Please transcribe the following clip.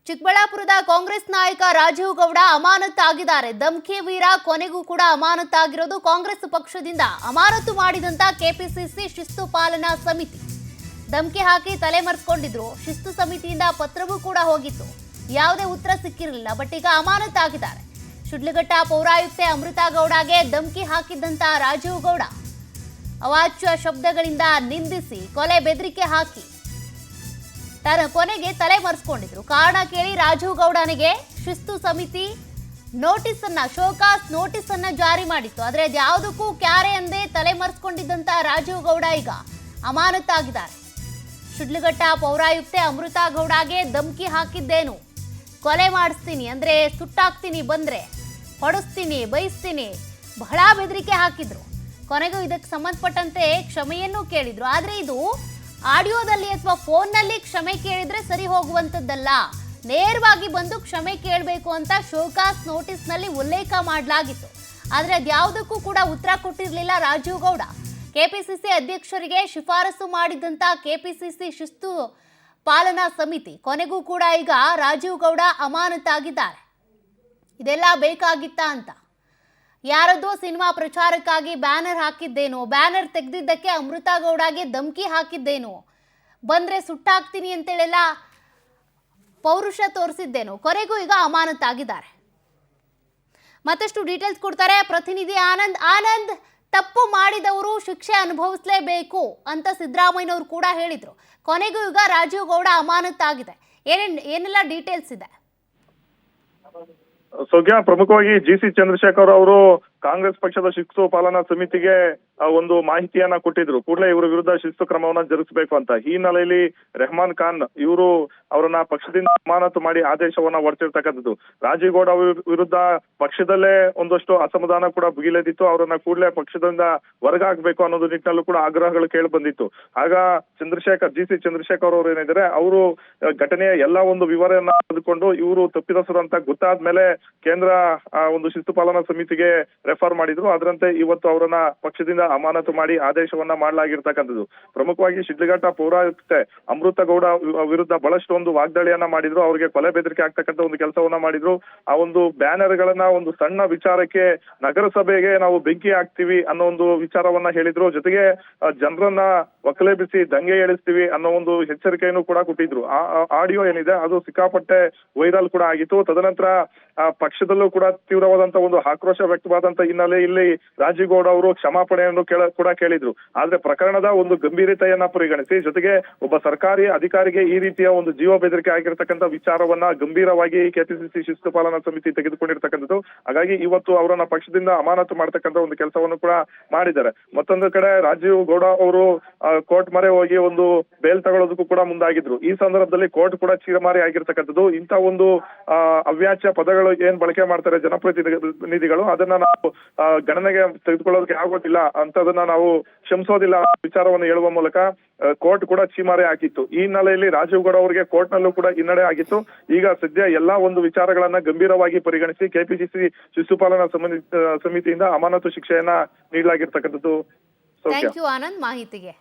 ಚಿಕ್ಕಬಳ್ಳಾಪುರದ ಕಾಂಗ್ರೆಸ್ ನಾಯಕ ರಾಜೀವ್ ಗೌಡ ಅಮಾನತಾಗಿದ್ದಾರೆ. ಧಮ್ಕಿ ವೀರ ಕೊನೆಗೂ ಕೂಡ ಅಮಾನತಾಗಿರೋದು ಕಾಂಗ್ರೆಸ್ ಪಕ್ಷದಿಂದ ಅಮಾನತು ಮಾಡಿದಂತ ಕೆಪಿಸಿಸಿ ಶಿಸ್ತು ಪಾಲನಾ ಸಮಿತಿ. ಧಮ್ಕಿ ಹಾಕಿ ತಲೆಮರೆಸಿಕೊಂಡಿದ್ರು. ಶಿಸ್ತು ಸಮಿತಿಯಿಂದ ಪತ್ರವೂ ಕೂಡ ಹೋಗಿತ್ತು. ಯಾವುದೇ ಉತ್ತರ ಸಿಕ್ಕಿರಲಿಲ್ಲ. ಬಟ್ ಈಗ ಅಮಾನತಾಗಿದ್ದಾರೆ. ಶಿಡ್ಲಘಟ್ಟ ಪೌರಾಯುಕ್ತೆ ಅಮೃತಾ ಗೌಡಗೆ ಧಮ್ಕಿ ಹಾಕಿದ್ದಂತ ರಾಜೀವ್ ಗೌಡ ಅವಾಚ್ಯ ಶಬ್ದಗಳಿಂದ ನಿಂದಿಸಿ ಕೊಲೆ ಬೆದರಿಕೆ ಹಾಕಿ ಕೊನೆಗೆ ತಲೆ ಮರೆಸಿಕೊಂಡಿದ್ರು. ಕಾರಣ ಕೇಳಿ ರಾಜೀವ್ ಗೌಡನಿಗೆ ಶಿಸ್ತು ಸಮಿತಿ ಶೋಕಾಸ್ ನೋಟಿಸ್ ಅನ್ನ ಜಾರಿ ಮಾಡಿತ್ತು. ಆದ್ರೆ ಅದ್ಯಾವುದಕ್ಕೂ ಕ್ಯಾರೆ ಎಂದೇ ತಲೆ ಮರೆಸಿಕೊಂಡಿದ್ದಂತ ರಾಜೀವ್ ಗೌಡ ಈಗ ಅಮಾನತಾಗಿದ್ದಾರೆ. ಶಿಡ್ಲಘಟ್ಟ ಪೌರಾಯುಕ್ತೆ ಅಮೃತಾ ಗೌಡಗೆ ಧಮ್ಕಿ ಹಾಕಿದ್ದೇನು, ಕೊಲೆ ಮಾಡಿಸ್ತೀನಿ ಅಂದ್ರೆ ಸುಟ್ಟಾಕ್ತೀನಿ, ಬಂದ್ರೆ ಹೊಡಿಸ್ತೀನಿ, ಬೈಸ್ತೀನಿ, ಬಹಳ ಬೆದರಿಕೆ ಹಾಕಿದ್ರು. ಕೊನೆಗೂ ಇದಕ್ಕೆ ಸಂಬಂಧಪಟ್ಟಂತೆ ಕ್ಷಮೆಯನ್ನು ಕೇಳಿದ್ರು. ಆದ್ರೆ ಇದು ಆಡಿಯೋದಲ್ಲಿ ಅಥವಾ ಫೋನ್ನಲ್ಲಿ ಕ್ಷಮೆ ಕೇಳಿದ್ರೆ ಸರಿ ಹೋಗುವಂಥದ್ದಲ್ಲ. ನೇರವಾಗಿ ಬಂದು ಕ್ಷಮೆ ಕೇಳಬೇಕು ಅಂತ ಶೋಕಾಸ್ ನೋಟಿಸ್ನಲ್ಲಿ ಉಲ್ಲೇಖ ಮಾಡಲಾಗಿತ್ತು. ಆದರೆ ಅದ್ಯಾವುದಕ್ಕೂ ಕೂಡ ಉತ್ತರ ಕೊಟ್ಟಿರಲಿಲ್ಲ ರಾಜೀವ್ ಗೌಡ. ಕೆಪಿಸಿಸಿ ಅಧ್ಯಕ್ಷರಿಗೆ ಶಿಫಾರಸು ಮಾಡಿದಂತ ಕೆಪಿಸಿಸಿ ಶಿಸ್ತು ಪಾಲನಾ ಸಮಿತಿ ಕೊನೆಗೂ ಕೂಡ ಈಗ ರಾಜೀವ್ ಗೌಡ ಅಮಾನತಾಗಿದ್ದಾರೆ. ಇದೆಲ್ಲ ಬೇಕಾಗಿತ್ತಾ ಅಂತ. ಯಾರದ್ದೋ ಸಿನಿಮಾ ಪ್ರಚಾರಕ್ಕಾಗಿ ಬ್ಯಾನರ್ ಹಾಕಿದ್ದೇನೋ, ಬ್ಯಾನರ್ ತೆಗೆದಿದ್ದಕ್ಕೆ ಅಮೃತಾ ಗೌಡಗೆ ಧಮ್ಕಿ ಹಾಕಿದ್ದೇನೋ, ಬಂದ್ರೆ ಸುಟ್ಟಾಕ್ತೀನಿ ಅಂತೇಳೆಲ್ಲ ಪೌರುಷ ತೋರಿಸಿದ್ದೇನೋ, ಕೊನೆಗೂ ಈಗ ಅಮಾನತಾಗಿದ್ದಾರೆ. ಮತ್ತಷ್ಟು ಡೀಟೇಲ್ಸ್ ಕೊಡ್ತಾರೆ ಪ್ರತಿನಿಧಿ ಆನಂದ್. ಆನಂದ್, ತಪ್ಪು ಮಾಡಿದವರು ಶಿಕ್ಷೆ ಅನುಭವಿಸಲೇಬೇಕು ಅಂತ ಸಿದ್ದರಾಮಯ್ಯನವರು ಕೂಡ ಹೇಳಿದ್ರು. ಕೊನೆಗೂ ಈಗ ರಾಜೀವ್ ಗೌಡ ಅಮಾನತಾಗಿದೆ. ಏನೆಲ್ಲ ಡೀಟೇಲ್ಸ್ ಇದೆ? ಸೌಖ್ಯ, ಪ್ರಮುಖವಾಗಿ ಜಿಸಿ ಚಂದ್ರಶೇಖರ್ ಅವರು ಕಾಂಗ್ರೆಸ್ ಪಕ್ಷದ ಶಿಸ್ತು ಪಾಲನಾ ಸಮಿತಿಗೆ ಒಂದು ಮಾಹಿತಿಯನ್ನ ಕೊಟ್ಟಿದ್ರು. ಕೂಡಲೇ ಇವರ ವಿರುದ್ಧ ಶಿಸ್ತು ಕ್ರಮವನ್ನ ಜರುಗಿಸಬೇಕು ಅಂತ. ಈ ಹಿನ್ನೆಲೆಯಲ್ಲಿ ರೆಹಮಾನ್ ಖಾನ್ ಇವರು ಅವರನ್ನ ಪಕ್ಷದಿಂದ ಅಮಾನತು ಮಾಡಿ ಆದೇಶವನ್ನ ಹೊರಟಿರ್ತಕ್ಕಂಥದ್ದು. ರಾಜೀವ್ ಗೌಡ ವಿರುದ್ಧ ಪಕ್ಷದಲ್ಲೇ ಒಂದಷ್ಟು ಅಸಮಾಧಾನ ಕೂಡ ಭುಗಿಲೆದಿತ್ತು. ಅವರನ್ನ ಕೂಡಲೇ ಪಕ್ಷದಿಂದ ಹೊರಗಾಗಬೇಕು ಅನ್ನೋದು ನಿಟ್ಟಿನಲ್ಲೂ ಕೂಡ ಆಗ್ರಹಗಳು ಕೇಳಿ ಬಂದಿತ್ತು. ಆಗ ಜಿಸಿ ಚಂದ್ರಶೇಖರ್ ಅವರು ಏನಿದ್ದಾರೆ, ಅವರು ಘಟನೆಯ ಎಲ್ಲಾ ಒಂದು ವಿವರವನ್ನ ತೆಗೆದುಕೊಂಡು ಇವರು ತಪ್ಪಿತಸ್ಥರು ಅಂತ ಗೊತ್ತಾದ್ಮೇಲೆ ಕೇಂದ್ರ ಒಂದು ಶಿಸ್ತು ಪಾಲನಾ ಸಮಿತಿಗೆ ರೆಫರ್ ಮಾಡಿದ್ರು. ಅದರಂತೆ ಇವತ್ತು ಅವರನ್ನ ಪಕ್ಷದಿಂದ ಅಮಾನತು ಮಾಡಿ ಆದೇಶವನ್ನ ಮಾಡಲಾಗಿರ್ತಕ್ಕಂಥದ್ದು. ಪ್ರಮುಖವಾಗಿ ಶಿಡ್ಲಘಟ್ಟ ಪೌರಾಯುಕ್ತೆ ಅಮೃತ ಗೌಡ ವಿರುದ್ಧ ಬಹಳಷ್ಟು ಒಂದು ವಾಗ್ದಾಳಿಯನ್ನ ಮಾಡಿದ್ರು. ಅವರಿಗೆ ಕೊಲೆ ಬೆದರಿಕೆ ಆಗ್ತಕ್ಕಂಥ ಒಂದು ಕೆಲಸವನ್ನ ಮಾಡಿದ್ರು. ಆ ಒಂದು ಬ್ಯಾನರ್ ಗಳನ್ನ ಒಂದು ಸಣ್ಣ ವಿಚಾರಕ್ಕೆ ನಗರಸಭೆಗೆ ನಾವು ಬೆಂಕಿ ಹಾಕ್ತಿವಿ ಅನ್ನೋ ಒಂದು ವಿಚಾರವನ್ನ ಹೇಳಿದ್ರು. ಜೊತೆಗೆ ಜನರನ್ನ ಒಕ್ಕಲೆಬ್ಬಿಸಿ ದಂಗೆ ಏಳಿಸ್ತೀವಿ ಅನ್ನೋ ಒಂದು ಎಚ್ಚರಿಕೆಯನ್ನು ಕೂಡ ಕೊಟ್ಟಿದ್ರು. ಆ ಆಡಿಯೋ ಏನಿದೆ ಅದು ಸಿಕ್ಕಾಪಟ್ಟೆ ವೈರಲ್ ಕೂಡ ಆಗಿತ್ತು. ತದನಂತರ ಪಕ್ಷದಲ್ಲೂ ಕೂಡ ತೀವ್ರವಾದಂತ ಒಂದು ಆಕ್ರೋಶ ವ್ಯಕ್ತವಾದಂತ ಹಿನ್ನೆಲೆ ಇಲ್ಲಿ ರಾಜೀವ್ ಗೌಡ ಅವರು ಕ್ಷಮಾಪಣೆಯನ್ನು ಕೂಡ ಕೇಳಿದ್ರು. ಆದ್ರೆ ಪ್ರಕರಣದ ಒಂದು ಗಂಭೀರತೆಯನ್ನ ಪರಿಗಣಿಸಿ, ಜೊತೆಗೆ ಒಬ್ಬ ಸರ್ಕಾರಿ ಅಧಿಕಾರಿಗೆ ಈ ರೀತಿಯ ಒಂದು ಜೀವ ಬೆದರಿಕೆ ಆಗಿರ್ತಕ್ಕಂಥ ವಿಚಾರವನ್ನ ಗಂಭೀರವಾಗಿ ಕೆಪಿಸಿಸಿ ಶಿಸ್ತು ಪಾಲನಾ ಸಮಿತಿ ತೆಗೆದುಕೊಂಡಿರ್ತಕ್ಕಂಥದ್ದು. ಹಾಗಾಗಿ ಇವತ್ತು ಅವರನ್ನ ಪಕ್ಷದಿಂದ ಅಮಾನತು ಮಾಡತಕ್ಕಂಥ ಒಂದು ಕೆಲಸವನ್ನು ಕೂಡ ಮಾಡಿದ್ದಾರೆ. ಮತ್ತೊಂದು ಕಡೆ ರಾಜೀವ್ ಗೌಡ ಅವರು ಕೋರ್ಟ್ ಮೊರೆ ಹೋಗಿ ಒಂದು ಬೇಲ್ ತಗೊಳ್ಳೋದಕ್ಕೂ ಕೂಡ ಮುಂದಾಗಿದ್ರು. ಈ ಸಂದರ್ಭದಲ್ಲಿ ಕೋರ್ಟ್ ಕೂಡ ಚೀರಮಾರಿ ಆಗಿರ್ತಕ್ಕಂಥದ್ದು. ಇಂಥ ಒಂದು ಅವ್ಯಾಚ್ಯ ಪದಗಳು ಏನ್ ಬಳಕೆ ಮಾಡ್ತಾರೆ ಜನಪ್ರತಿನಿಧಿಗಳು, ಅದನ್ನ ನಾವು ಗಣನೆಗೆ ತೆಗೆದುಕೊಳ್ಳೋದಕ್ಕೆ ಆಗೋದಿಲ್ಲ, ಅಂತದನ್ನ ನಾವು ಕ್ಷಮಿಸೋದಿಲ್ಲ ವಿಚಾರವನ್ನು ಹೇಳುವ ಮೂಲಕ ಕೋರ್ಟ್ ಕೂಡ ಚೀಮಾರೆ ಹಾಕಿತ್ತು. ಈ ಹಿನ್ನೆಲೆಯಲ್ಲಿ ರಾಜೀವ್ ಗೌಡ ಅವರಿಗೆ ಕೋರ್ಟ್ ನಲ್ಲೂ ಕೂಡ ಹಿನ್ನಡೆ ಆಗಿತ್ತು. ಈಗ ಸದ್ಯ ಎಲ್ಲಾ ಒಂದು ವಿಚಾರಗಳನ್ನ ಗಂಭೀರವಾಗಿ ಪರಿಗಣಿಸಿ ಕೆಪಿಸಿಸಿ ಶಿಸ್ತು ಪಾಲನಾ ಸಮಿತಿಯಿಂದ ಅಮಾನತು ಶಿಕ್ಷೆಯನ್ನ ನೀಡಲಾಗಿರ್ತಕ್ಕಂಥದ್ದು. ಥ್ಯಾಂಕ್ ಯು ಆನಂದ್ ಮಾಹಿತಿಗೆ.